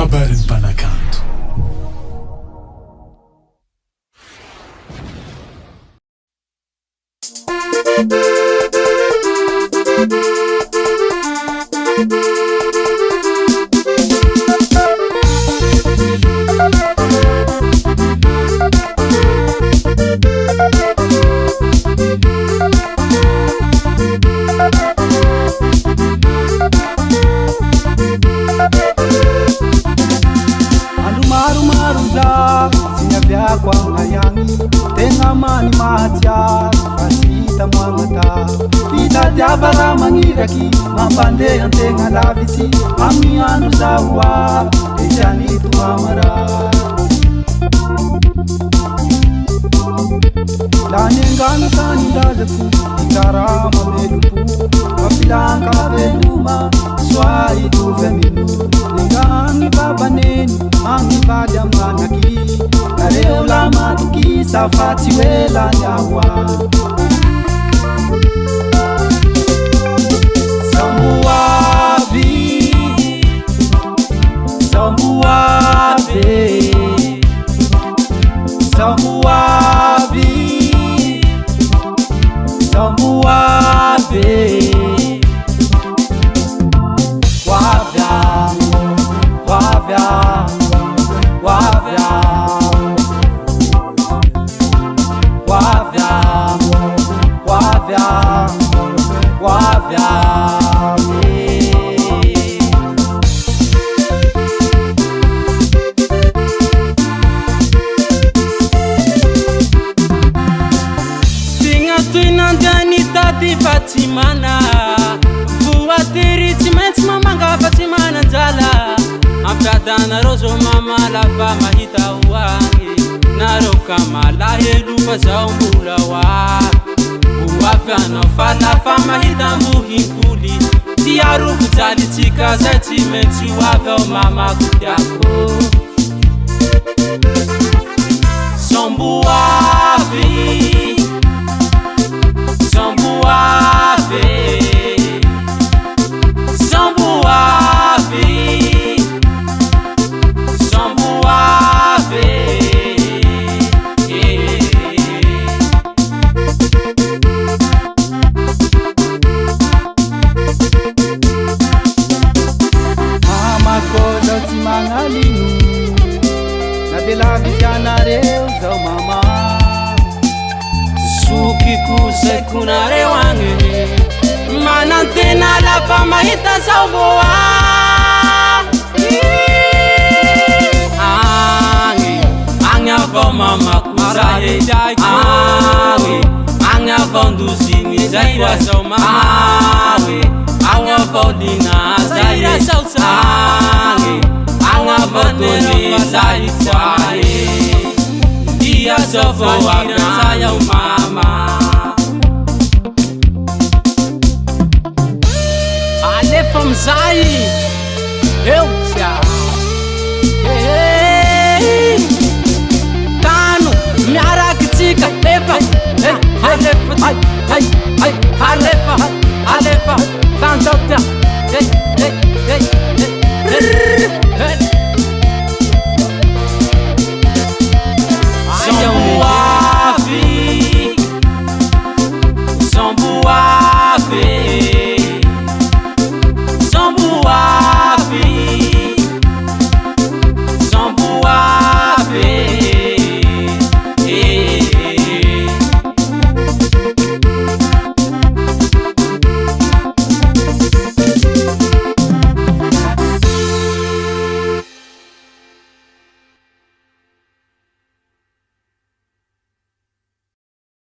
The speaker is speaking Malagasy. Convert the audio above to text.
kabarin'ny mpanakanto. Bara mangiraki mampandeha antegna lavitsy amin'ny andro zahoa ejany toamara lany angano tanindrazako ikara mamelompo mafilanka veloma soa itovy amino engano babaneny magnivaly amin'anaky nareo lamatoky safatsy hoelany ahoa Fatimana voatery tsy maintsy mamanga Fatimana njala ampradana rozo mama lafa mahita hoany nareo kamalahelo fa zao mbola hoa hoavy anao fa lafa mahita mohinkoly ty aroko jalitsika zay tsy maintsy hoavy ao mamako tiako samboavy kunareo ange manantena lafa mahita zao voa ange avao mamako zahe ange avao ndoziny zay zao mama ange avao lina zahe ange avao tony zahe zahe dia zao voa zay ao mama from Zai, Elcia, Tano, Miarakitika, Alefa, Alefa, Tantota.